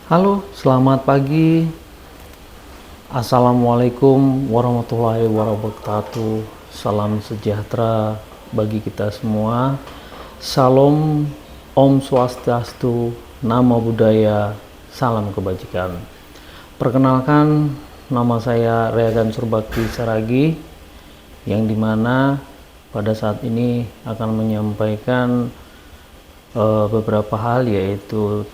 Halo, selamat pagi. Assalamualaikum warahmatullahi wabarakatuh. Salam sejahtera bagi kita semua. Salam, Om Swastiastu, Namo Buddhaya, salam kebajikan. Perkenalkan, nama saya Reagan Surbakti Saragi, yang dimana pada saat ini akan menyampaikan beberapa hal, yaitu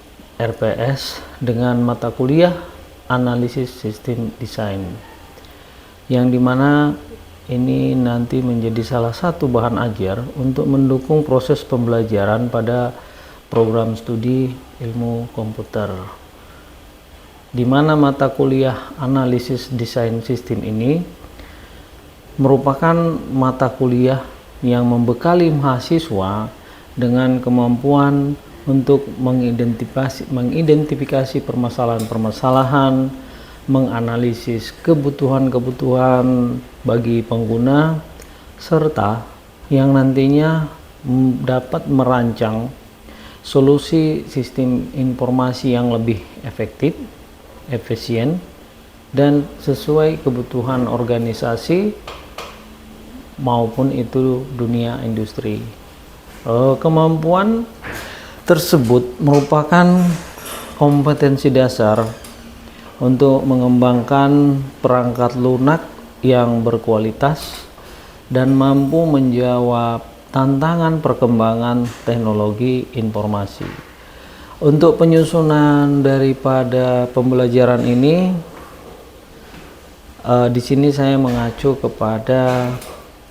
RPS dengan mata kuliah analisis sistem desain, yang dimana ini nanti menjadi salah satu bahan ajar untuk mendukung proses pembelajaran pada program studi ilmu komputer, di mana mata kuliah analisis desain sistem ini merupakan mata kuliah yang membekali mahasiswa dengan kemampuan untuk mengidentifikasi permasalahan-permasalahan, menganalisis kebutuhan-kebutuhan bagi pengguna, serta yang nantinya dapat merancang solusi sistem informasi yang lebih efektif, efisien, dan sesuai kebutuhan organisasi maupun itu dunia industri. Kemampuan tersebut merupakan kompetensi dasar untuk mengembangkan perangkat lunak yang berkualitas dan mampu menjawab tantangan perkembangan teknologi informasi. Untuk penyusunan daripada pembelajaran ini, di sini saya mengacu kepada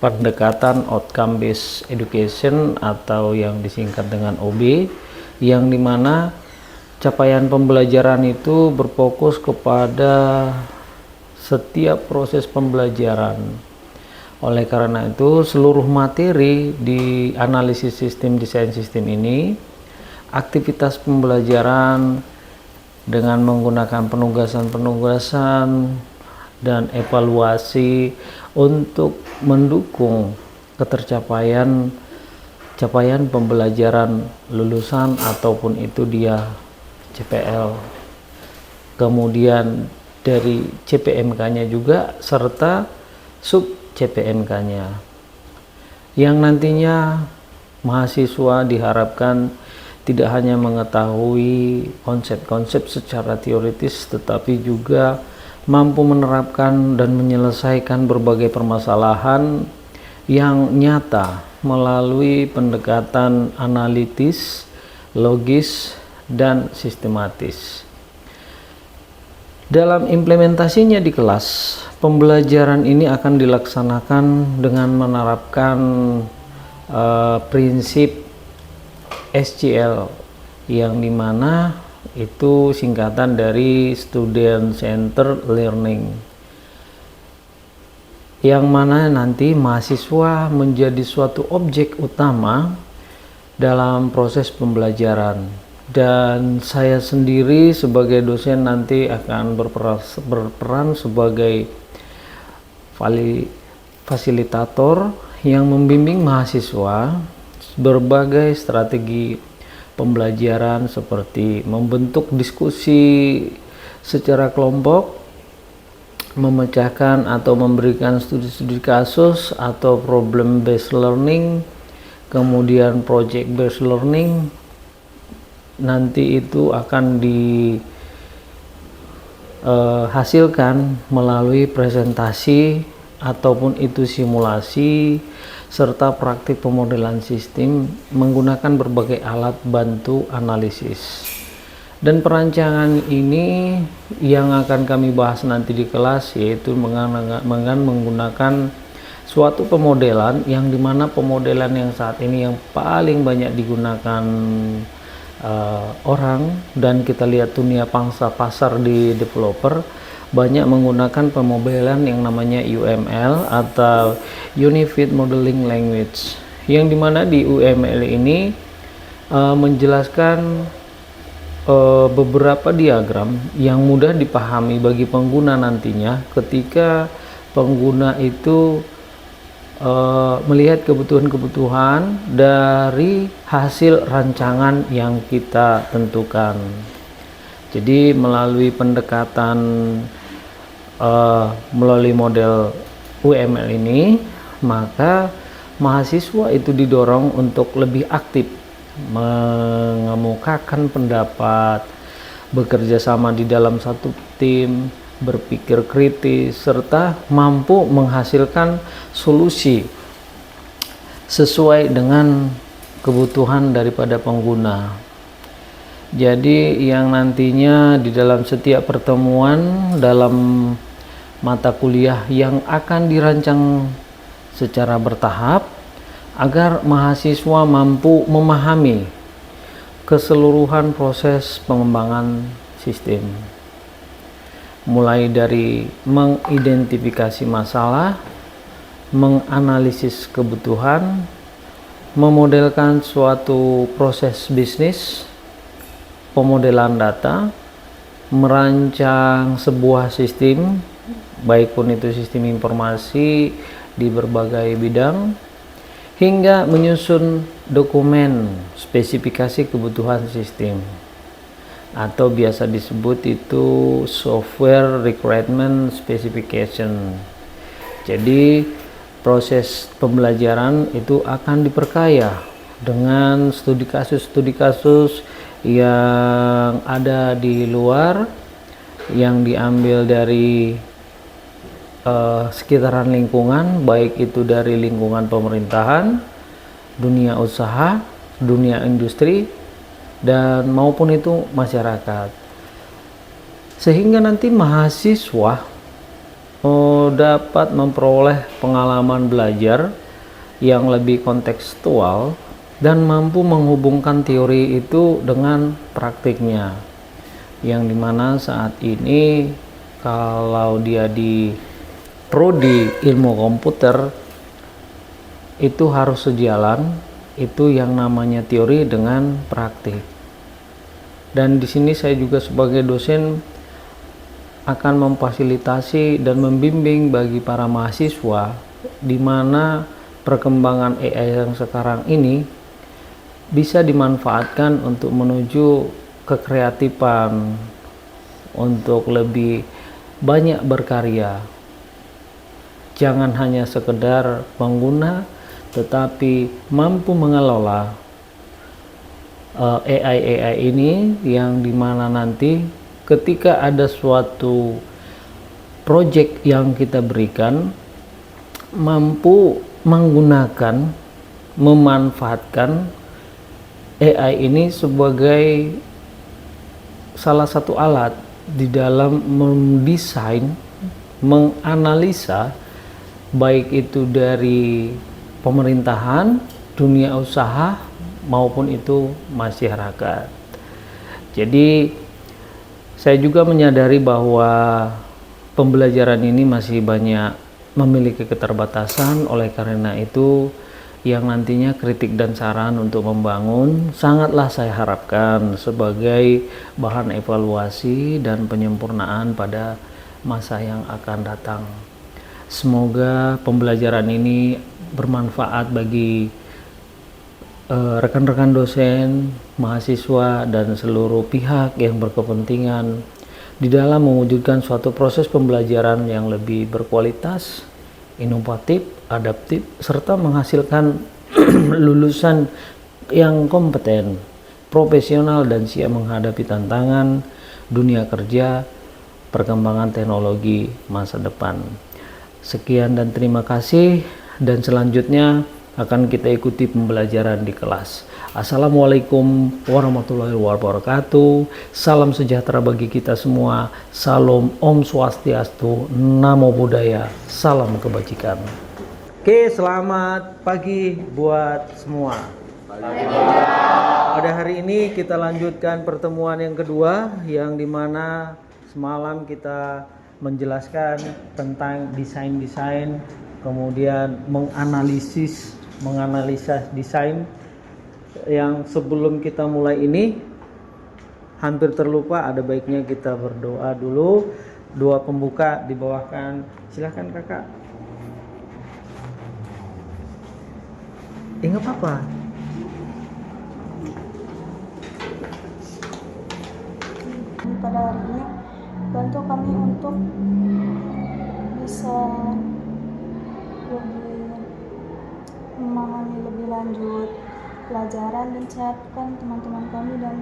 pendekatan outcome based education atau yang disingkat dengan OB, yang dimana capaian pembelajaran itu berfokus kepada setiap proses pembelajaran. Oleh karena itu, seluruh materi di analisis sistem desain sistem ini, aktivitas pembelajaran dengan menggunakan penugasan-penugasan dan evaluasi untuk mendukung capaian pembelajaran lulusan ataupun itu dia CPL, kemudian dari CPMK-nya juga serta sub CPMK-nya, yang nantinya mahasiswa diharapkan tidak hanya mengetahui konsep-konsep secara teoritis, tetapi juga mampu menerapkan dan menyelesaikan berbagai permasalahan yang nyata melalui pendekatan analitis, logis, dan sistematis. Dalam implementasinya di kelas, pembelajaran ini akan dilaksanakan dengan menerapkan prinsip SCL, yang dimana itu singkatan dari Student Center Learning, yang mana nanti mahasiswa menjadi suatu objek utama dalam proses pembelajaran, dan saya sendiri sebagai dosen nanti akan berperan sebagai fasilitator yang membimbing mahasiswa berbagai strategi pembelajaran, seperti membentuk diskusi secara kelompok, memecahkan atau memberikan studi-studi kasus atau problem based learning, kemudian project based learning. Nanti itu akan dihasilkan melalui presentasi ataupun itu simulasi serta praktik pemodelan sistem menggunakan berbagai alat bantu analisis. Dan perancangan ini yang akan kami bahas nanti di kelas, yaitu menggunakan suatu pemodelan, yang dimana pemodelan yang saat ini yang paling banyak digunakan orang, dan kita lihat dunia pangsa pasar di developer banyak menggunakan pemodelan yang namanya UML atau Unified Modeling Language, yang dimana di UML ini menjelaskan beberapa diagram yang mudah dipahami bagi pengguna nantinya ketika pengguna itu melihat kebutuhan-kebutuhan dari hasil rancangan yang kita tentukan. Jadi melalui pendekatan melalui model UML ini, maka mahasiswa itu didorong untuk lebih aktif mengemukakan pendapat, bekerja sama di dalam satu tim, berpikir kritis, serta mampu menghasilkan solusi sesuai dengan kebutuhan daripada pengguna. Jadi yang nantinya di dalam setiap pertemuan dalam mata kuliah yang akan dirancang secara bertahap agar mahasiswa mampu memahami keseluruhan proses pengembangan sistem, mulai dari mengidentifikasi masalah, menganalisis kebutuhan, memodelkan suatu proses bisnis, pemodelan data, merancang sebuah sistem, baik pun itu sistem informasi di berbagai bidang, hingga menyusun dokumen spesifikasi kebutuhan sistem, atau biasa disebut itu software requirement specification. Jadi proses pembelajaran itu akan diperkaya dengan studi kasus yang ada di luar, yang diambil dari sekitaran lingkungan, baik itu dari lingkungan pemerintahan, dunia usaha, dunia industri, dan maupun itu masyarakat, sehingga nanti mahasiswa dapat memperoleh pengalaman belajar yang lebih kontekstual dan mampu menghubungkan teori itu dengan praktiknya, yang dimana saat ini kalau dia di prodi ilmu komputer itu harus sejalan, itu yang namanya teori dengan praktik. Dan di sini saya juga sebagai dosen akan memfasilitasi dan membimbing bagi para mahasiswa di mana perkembangan AI yang sekarang ini bisa dimanfaatkan untuk menuju kekreatifan, untuk lebih banyak berkarya. Jangan hanya sekedar pengguna, tetapi mampu mengelola AI ini, yang dimana nanti ketika ada suatu project yang kita berikan, mampu menggunakan, memanfaatkan AI ini sebagai salah satu alat di dalam mendesain, menganalisa, baik itu dari pemerintahan, dunia usaha, maupun itu masyarakat. Jadi saya juga menyadari bahwa pembelajaran ini masih banyak memiliki keterbatasan, oleh karena itu yang nantinya kritik dan saran untuk membangun sangatlah saya harapkan sebagai bahan evaluasi dan penyempurnaan pada masa yang akan datang. Semoga pembelajaran ini bermanfaat bagi rekan-rekan dosen, mahasiswa, dan seluruh pihak yang berkepentingan di dalam mewujudkan suatu proses pembelajaran yang lebih berkualitas, inovatif, adaptif, serta menghasilkan lulusan yang kompeten, profesional, dan siap menghadapi tantangan dunia kerja, perkembangan teknologi masa depan. Sekian dan terima kasih, dan selanjutnya akan kita ikuti pembelajaran di kelas. Assalamualaikum warahmatullahi wabarakatuh. Salam sejahtera bagi kita semua. Salam Om Swastiastu, Namo Buddhaya, salam kebajikan. Oke, selamat pagi buat semua. Pada hari ini kita lanjutkan pertemuan yang kedua, yang dimana semalam kita menjelaskan tentang desain-desain, kemudian menganalisa desain. Yang sebelum kita mulai ini hampir terlupa, ada baiknya kita berdoa dulu. Doa pembuka dibawahkan, silahkan kakak. Nggak apa-apa. kami untuk bisa lebih memahami lebih lanjut pelajaran dan sehatkan teman-teman kami dan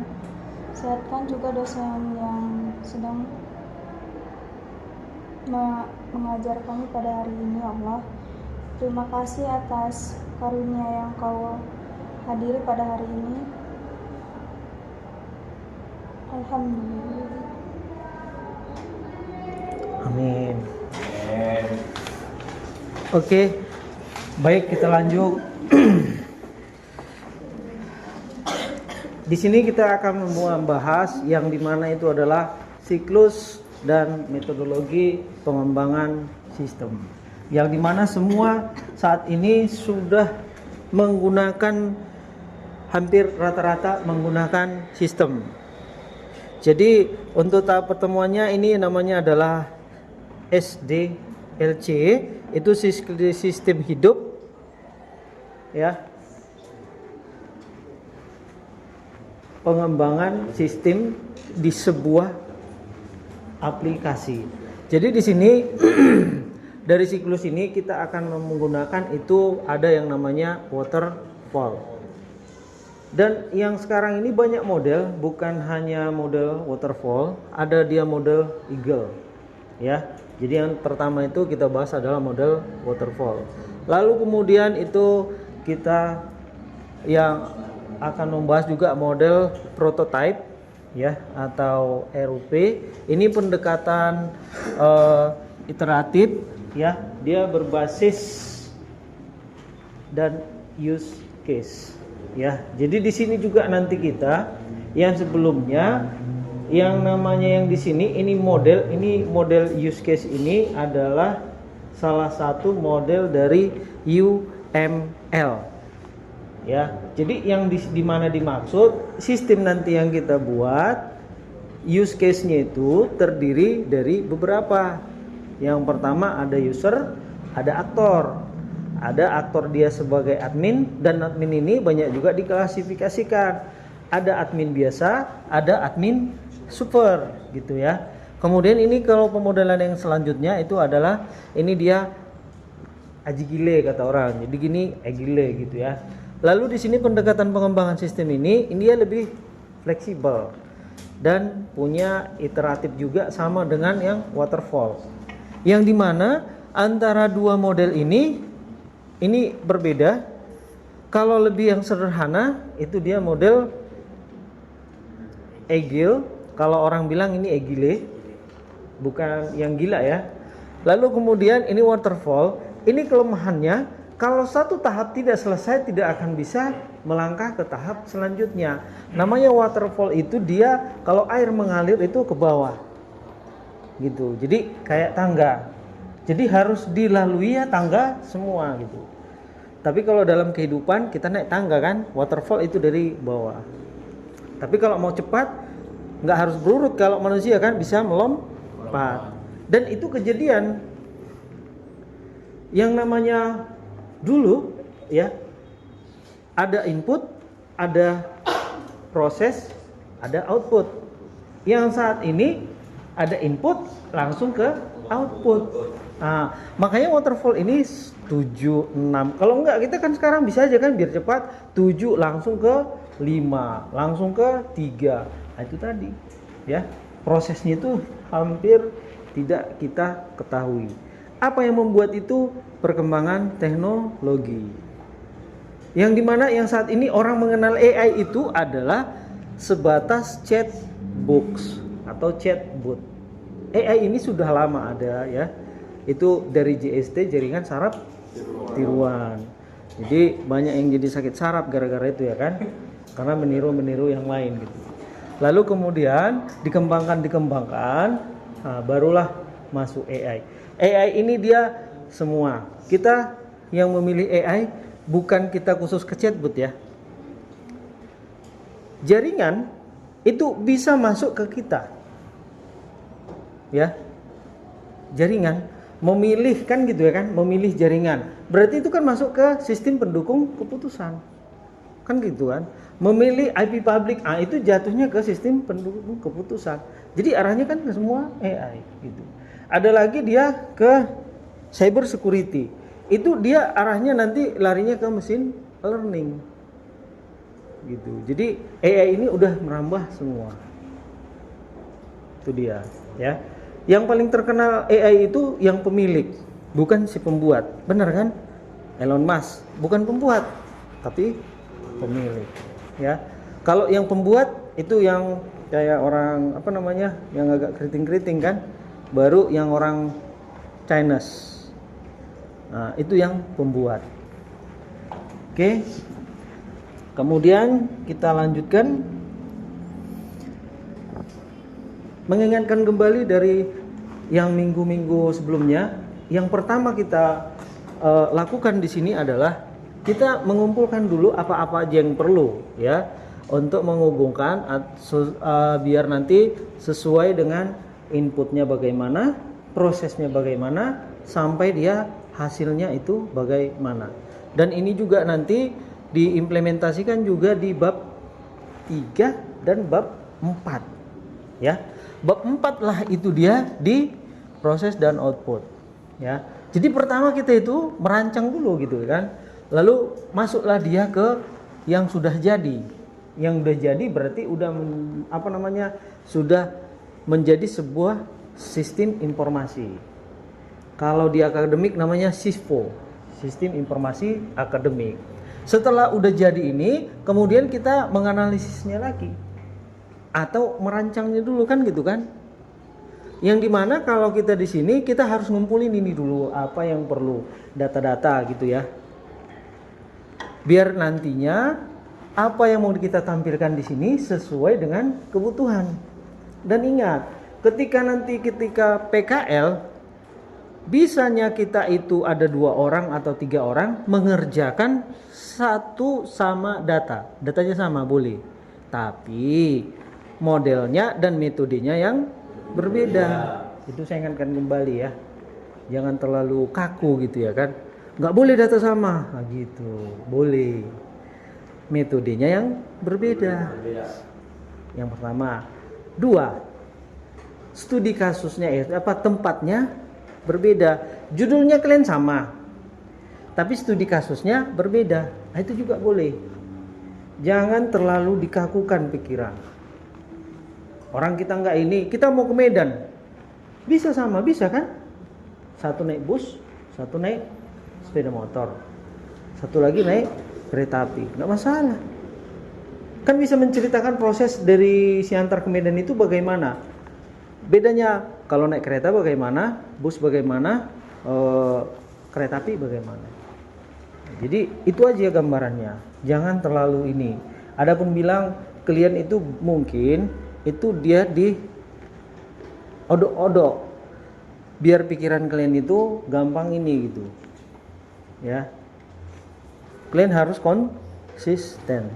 sehatkan juga dosen yang sedang mengajar kami pada hari ini. Ya Allah, terima kasih atas karunia yang Kau hadiri pada hari ini. Alhamdulillah. Amin. Oke, baik, kita lanjut. Di sini kita akan membahas yang dimana itu adalah siklus dan metodologi pengembangan sistem. Yang dimana semua saat ini sudah menggunakan, hampir rata-rata menggunakan sistem. Jadi untuk tahap pertemuannya ini namanya adalah SDLC, itu sistem hidup, ya. Pengembangan sistem di sebuah aplikasi. Jadi di sini dari siklus ini kita akan menggunakan itu ada yang namanya waterfall. Dan yang sekarang ini banyak model, bukan hanya model waterfall, ada dia model eagle, ya. Jadi yang pertama itu kita bahas adalah model waterfall. Lalu kemudian itu kita yang akan membahas juga model prototype, ya, atau RUP. Ini pendekatan iteratif, ya. Dia berbasis dan use case, ya. Jadi di sini juga nanti kita yang sebelumnya yang namanya yang di sini ini model use case ini adalah salah satu model dari UML. Ya, jadi yang di mana dimaksud sistem nanti yang kita buat use case-nya itu terdiri dari beberapa. Yang pertama ada user, ada aktor. Ada aktor dia sebagai admin, dan admin ini banyak juga diklasifikasikan. Ada admin biasa, ada admin super, gitu ya. Kemudian ini kalau pemodelan yang selanjutnya itu adalah ini dia aji gile kata orang. Jadi gini gile gitu ya. Lalu di sini pendekatan pengembangan sistem ini dia lebih fleksibel dan punya iteratif juga sama dengan yang waterfall. Yang dimana antara dua model ini berbeda. Kalau lebih yang sederhana itu dia model agile. Kalau orang bilang ini agile, bukan yang gila ya. Lalu kemudian ini waterfall. Ini kelemahannya, kalau satu tahap tidak selesai tidak akan bisa melangkah ke tahap selanjutnya. Namanya waterfall itu dia kalau air mengalir itu ke bawah. Gitu. Jadi kayak tangga. Jadi harus dilalui ya tangga semua gitu. Tapi kalau dalam kehidupan kita naik tangga kan, waterfall itu dari bawah. Tapi kalau mau cepat nggak harus berurut, kalau manusia kan bisa melompat. Dan itu kejadian. Yang namanya dulu ya ada input, ada proses, ada output. Yang saat ini ada input langsung ke output. Nah, makanya waterfall ini 7, 6. Kalau enggak kita kan sekarang bisa aja kan biar cepat 7 langsung ke 5, langsung ke 3. Nah, itu tadi ya. Prosesnya itu hampir tidak kita ketahui. Apa yang membuat itu? Perkembangan teknologi. Yang dimana yang saat ini orang mengenal AI itu adalah sebatas chatbox atau chatbot. AI ini sudah lama ada ya. Itu dari JST, jaringan saraf tiruan. Jadi banyak yang jadi sakit saraf gara-gara itu ya kan. Karena meniru yang lain gitu. Lalu kemudian dikembangkan, nah, barulah masuk AI. AI ini dia semua. Kita yang memilih AI bukan kita khusus ke chatbot ya. Jaringan itu bisa masuk ke kita. Ya. Jaringan memilih kan gitu ya kan, memilih jaringan. Berarti itu kan masuk ke sistem pendukung keputusan. kan gitu kan. Memilih IP public, itu jatuhnya ke sistem pendukung keputusan. Jadi arahnya kan ke semua AI gitu. Ada lagi dia ke cyber security. Itu dia arahnya nanti larinya ke mesin learning. Gitu. Jadi AI ini udah merambah semua. Itu dia, ya. Yang paling terkenal AI itu yang pemilik, bukan si pembuat. Benar kan? Elon Musk bukan pembuat, tapi pemilik, ya. Kalau yang pembuat itu yang kayak orang apa namanya, yang agak keriting-keriting kan, baru yang orang Chinese. Nah, itu yang pembuat. Oke. Kemudian kita lanjutkan, mengingatkan kembali dari yang minggu-minggu sebelumnya. Yang pertama kita lakukan di sini adalah kita mengumpulkan dulu apa-apa aja yang perlu, ya, untuk menghubungkan biar nanti sesuai dengan inputnya bagaimana, prosesnya bagaimana, sampai dia hasilnya itu bagaimana. Dan ini juga nanti diimplementasikan juga di bab 3 dan bab 4, ya. Bab 4 lah itu dia di proses dan output, ya. Jadi pertama kita itu merancang dulu gitu kan. Lalu masuklah dia ke yang sudah jadi. Yang sudah jadi berarti udah sudah menjadi sebuah sistem informasi. Kalau di akademik namanya SISPO, sistem informasi akademik. Setelah udah jadi ini, kemudian kita menganalisisnya lagi atau merancangnya dulu kan gitu kan. Yang dimana kalau kita di sini kita harus ngumpulin ini dulu apa yang perlu, data-data gitu ya. Biar nantinya apa yang mau kita tampilkan di sini sesuai dengan kebutuhan. Dan ingat, ketika PKL bisanya kita itu ada 2 orang atau 3 orang mengerjakan satu sama datanya sama boleh, tapi modelnya dan metodenya yang berbeda. Itu saya ingatkan kembali ya, jangan terlalu kaku gitu ya kan. Nggak boleh data sama, gitu. Boleh, metodenya yang berbeda. Yang pertama. 2, studi kasusnya tempatnya berbeda. Judulnya kalian sama, tapi studi kasusnya berbeda. Nah, itu juga boleh. Jangan terlalu dikakukan pikiran. Orang kita nggak ini, kita mau ke Medan, bisa sama, bisa kan? Satu naik bus, satu naik sepeda motor, satu lagi naik kereta api, nggak masalah. Kan bisa menceritakan proses dari Siantar ke Medan itu bagaimana. Bedanya kalau naik kereta bagaimana, bus bagaimana, kereta api bagaimana. Jadi itu aja gambarannya, jangan terlalu ini. Adapun bilang klien itu mungkin itu dia di odok-odok biar pikiran kalian itu gampang ini gitu ya. Kalian harus konsisten.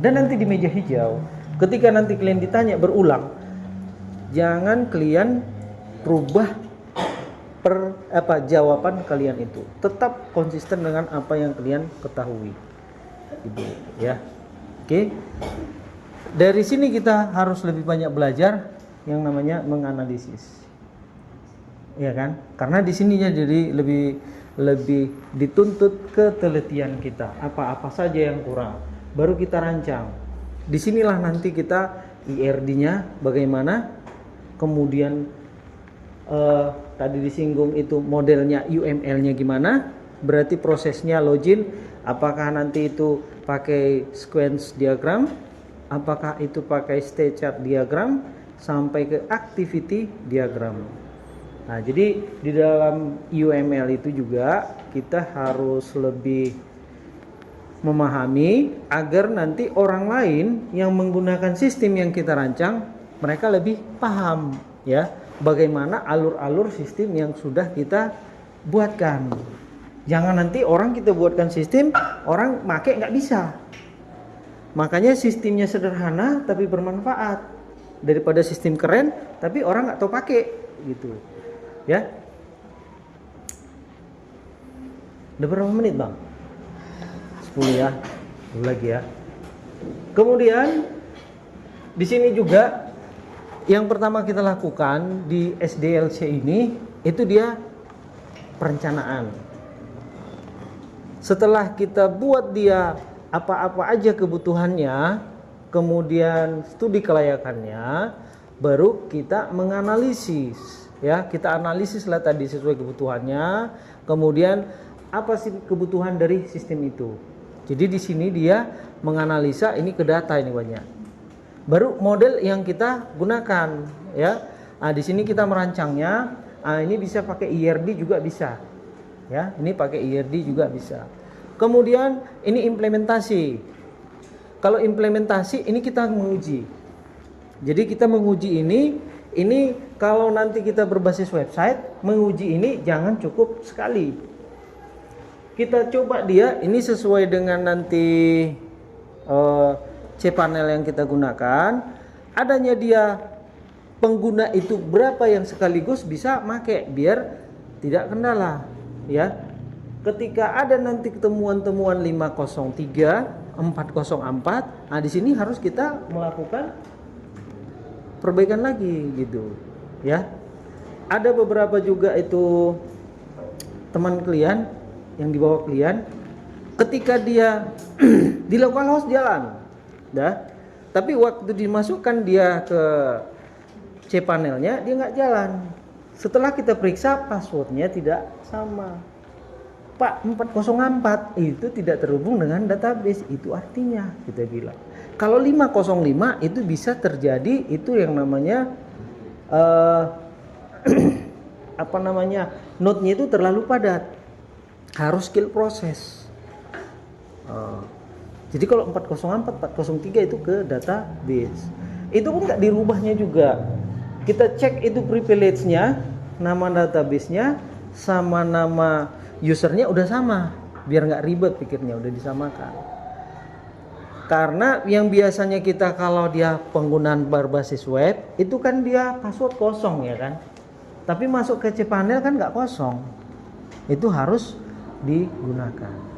Dan nanti di meja hijau ketika nanti kalian ditanya berulang, jangan kalian rubah jawaban kalian itu, tetap konsisten dengan apa yang kalian ketahui gitu ya. Oke. Dari sini kita harus lebih banyak belajar yang namanya menganalisis, ya kan? Karena di sininya jadi lebih dituntut ketelitian kita. Apa saja yang kurang, baru kita rancang. Disinilah nanti kita IRD-nya bagaimana, kemudian tadi disinggung itu modelnya UML-nya gimana, berarti prosesnya login, apakah nanti itu pakai sequence diagram, apakah itu pakai state chart diagram, sampai ke activity diagram. Nah, jadi di dalam UML itu juga kita harus lebih memahami agar nanti orang lain yang menggunakan sistem yang kita rancang, mereka lebih paham ya bagaimana alur-alur sistem yang sudah kita buatkan. Jangan nanti orang kita buatkan sistem, orang make nggak bisa. Makanya sistemnya sederhana tapi bermanfaat daripada sistem keren tapi orang nggak tahu pakai gitu ya. Udah berapa menit bang? 10 ya. Dulu lagi ya. Kemudian di sini juga yang pertama kita lakukan di SDLC ini itu dia perencanaan. Setelah kita buat dia apa-apa aja kebutuhannya, kemudian studi kelayakannya, baru kita menganalisis, ya kita analisis lah tadi sesuai kebutuhannya, kemudian apa sih kebutuhan dari sistem itu. Jadi di sini dia menganalisa ini ke data ini banyak. Baru model yang kita gunakan, ya. Nah, di sini kita merancangnya. Nah, ini bisa pakai IRD juga bisa. Ya, ini pakai IRD juga bisa. Kemudian ini implementasi. Kalau implementasi ini kita menguji. Jadi kita menguji ini kalau nanti kita berbasis website, menguji ini jangan cukup sekali. Kita coba dia ini sesuai dengan nanti cPanel yang kita gunakan, adanya dia pengguna itu berapa yang sekaligus bisa make biar tidak kendala, ya. Ketika ada nanti temuan-temuan 503, 404, nah di sini harus kita melakukan perbaikan lagi gitu, ya. Ada beberapa juga itu teman klien yang dibawa klien, ketika dia di localhost jalan, dah. Tapi waktu dimasukkan dia ke cPanelnya dia nggak jalan. Setelah kita periksa passwordnya tidak sama. Pak 404 itu tidak terhubung dengan database. Itu artinya kita bilang. Kalau 505 itu bisa terjadi itu yang namanya apa namanya node-nya itu terlalu padat. Harus kill proses. Jadi kalau 404, 403 itu ke database. Itu pun nggak dirubahnya juga. Kita cek itu privilege-nya, nama database-nya, sama nama usernya udah sama. Biar nggak ribet pikirnya, udah disamakan. Karena yang biasanya kita kalau dia penggunaan berbasis web, itu kan dia password kosong ya kan. Tapi masuk ke cPanel kan nggak kosong. Itu harus digunakan.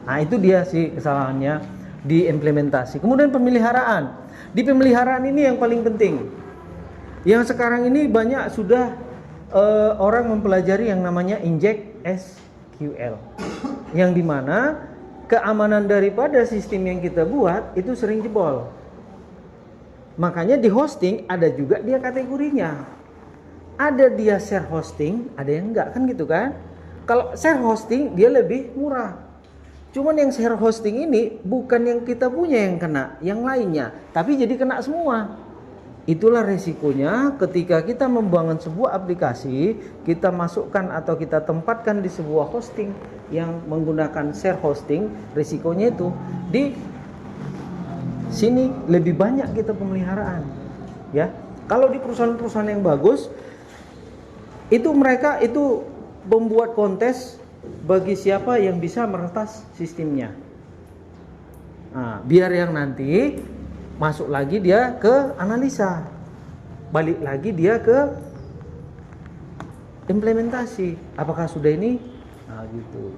Nah itu dia sih kesalahannya di implementasi. Kemudian pemeliharaan. Di pemeliharaan ini yang paling penting. Yang sekarang ini banyak sudah orang mempelajari yang namanya inject SQL. Yang dimana keamanan daripada sistem yang kita buat itu sering jebol. Makanya di hosting ada juga dia kategorinya. Ada dia share hosting, ada yang enggak kan gitu kan. Kalau share hosting dia lebih murah. Cuman yang share hosting ini bukan yang kita punya yang kena, yang lainnya. Tapi jadi kena semua. Itulah resikonya ketika kita membangun sebuah aplikasi, kita masukkan atau kita tempatkan di sebuah hosting yang menggunakan share hosting, resikonya itu di sini lebih banyak kita pemeliharaan. Ya. Kalau di perusahaan-perusahaan yang bagus, itu mereka itu membuat kontes bagi siapa yang bisa meretas sistemnya. Nah, biar yang nanti masuk lagi dia ke analisa, balik lagi dia ke implementasi. Apakah sudah ini? Nah, gitu.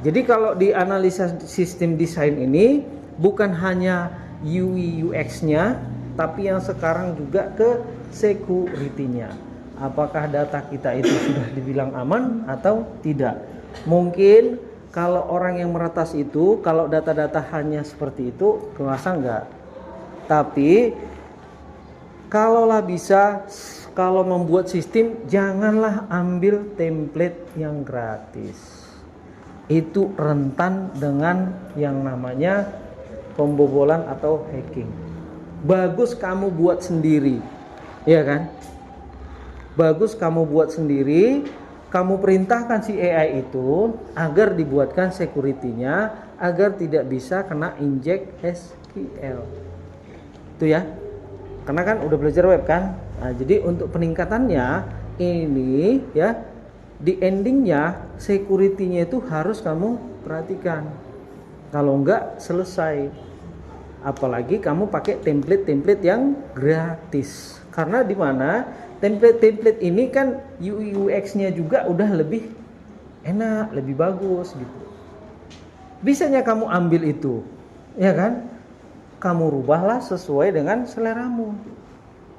Jadi kalau di analisa sistem desain ini bukan hanya UI UX-nya, tapi yang sekarang juga ke security-nya. Apakah data kita itu sudah dibilang aman atau tidak? Mungkin kalau orang yang meretas itu, kalau data-data hanya seperti itu, kuasa enggak. Tapi kalaulah bisa, kalau membuat sistem janganlah ambil template yang gratis. Itu rentan dengan yang namanya pembobolan atau hacking. Bagus kamu buat sendiri, ya kan? Bagus kamu buat sendiri. Kamu perintahkan si AI itu agar dibuatkan security-nya agar tidak bisa kena inject SQL. Itu ya. Karena kan udah belajar web kan. Nah, jadi untuk peningkatannya ini ya di endingnya security-nya itu harus kamu perhatikan. Kalau enggak selesai. Apalagi kamu pakai template-template yang gratis. Karena di mana template-template ini kan UI UX-nya juga udah lebih enak, lebih bagus gitu. Bisanya kamu ambil itu, ya kan? Kamu rubahlah sesuai dengan seleramu.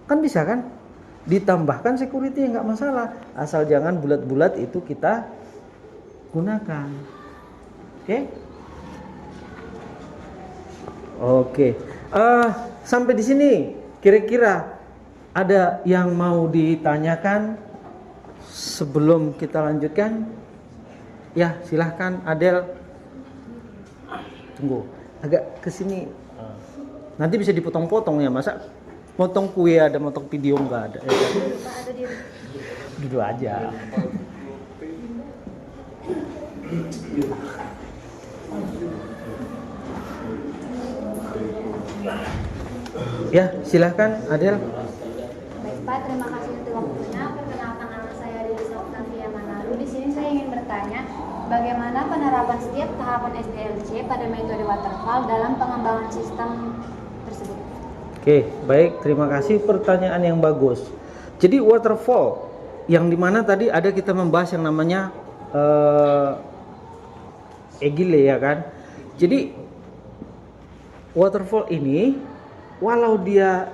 Kan bisa kan? Ditambahkan security nggak masalah, asal jangan bulat-bulat itu kita gunakan. Oke? Oke. Sampai di sini kira-kira ada yang mau ditanyakan sebelum kita lanjutkan? Ya, silahkan Adel. Tunggu, agak ke sini. Nanti bisa dipotong-potong ya, masa potong kue ada, potong video nggak ada. Ya, kan? Duduk aja. Ya, silahkan Adel. Baik Pak, terima kasih untuk waktunya. Perkenalkan nama saya Rizal Octavia Manalu. Di sini saya ingin bertanya, bagaimana penerapan setiap tahapan SDLC pada metode waterfall dalam pengembangan sistem tersebut? Oke, baik. Terima kasih, pertanyaan yang bagus. Jadi waterfall, yang dimana tadi ada kita membahas yang namanya Agile ya kan. Jadi waterfall ini, walau dia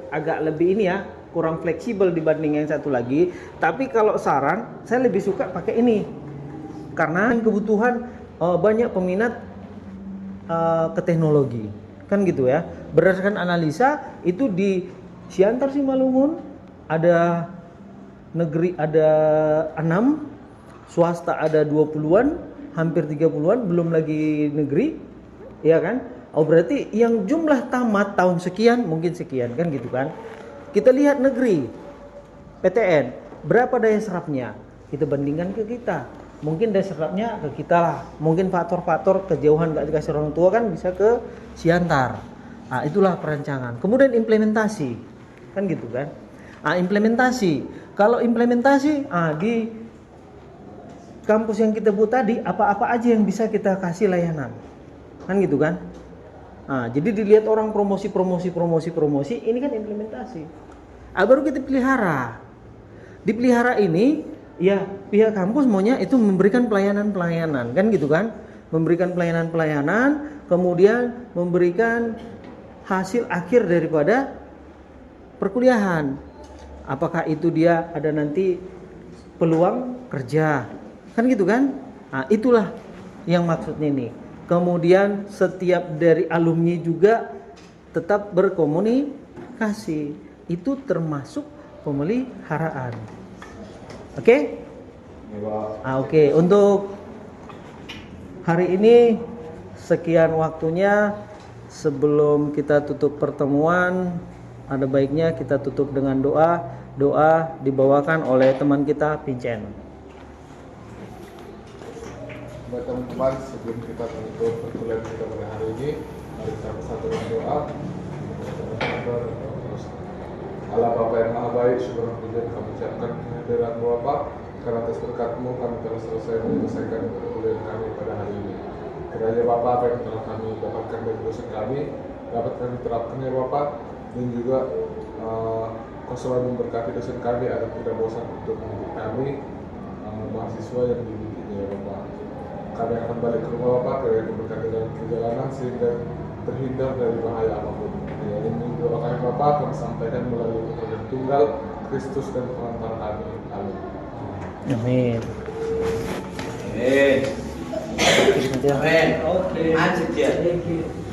agak lebih ini ya, kurang fleksibel dibanding yang satu lagi, tapi kalau saran saya lebih suka pakai ini karena kebutuhan banyak peminat ke teknologi kan gitu ya. Berdasarkan analisa itu di Siantar Simalungun ada negeri ada 6, swasta ada 20-an, hampir 30-an, belum lagi negeri ya kan. Oh berarti yang jumlah tamat tahun sekian mungkin sekian kan gitu kan. Kita lihat negeri PTN berapa daya serapnya, kita bandingkan ke kita, mungkin daya serapnya ke kita lah, mungkin faktor-faktor kejauhan gak dikasih orang tua kan bisa ke Siantar. Nah, itulah perancangan. Kemudian implementasi kan gitu kan. Nah, implementasi, kalau implementasi di kampus yang kita buat tadi apa-apa aja yang bisa kita kasih layanan kan gitu kan. Nah, jadi dilihat orang promosi ini kan implementasi. Baru kita pelihara. Dipelihara ini ya pihak kampus maunya itu memberikan pelayanan kan gitu kan. Memberikan pelayanan, kemudian memberikan hasil akhir daripada perkuliahan. Apakah itu dia ada nanti peluang kerja kan gitu kan. Nah, itulah yang maksudnya ini. Kemudian setiap dari alumni juga tetap berkomunikasi. Itu termasuk pemeliharaan. Oke? Oke. Untuk hari ini sekian waktunya. Sebelum kita tutup pertemuan, ada baiknya kita tutup dengan doa. Doa dibawakan oleh teman kita Vincent. Baik teman-teman, sebelum kita menutup perkuliahan kita pada hari ini, mari kita bersatu dengan doa. Allah Bapa yang Maha Baik, syukur dan puji kami ucapkan kehadiran Bapa, karena atas berkat-Mu kami telah selesai menyelesaikan perkuliahan kami pada hari ini. Kiranya Bapa, apa yang telah kami dapatkan dari dosen kami dapat kami terapkan ya Bapa, dan juga Kau selalu memberkati dosen kami agar tidak bosan untuk mendidik kami mahasiswa yang dididiknya ya Bapa. Kami akan balik ke rumah Bapak, kami berkati dalam perjalanan sehingga terhindar dari bahaya apapun. Ya, ini doa kami Bapak kami sampaikan melalui Putra dan Tunggal Kristus dan Pengantar kami. Amin. Amin. Amin. Amin. Oke. Amin. Thank you.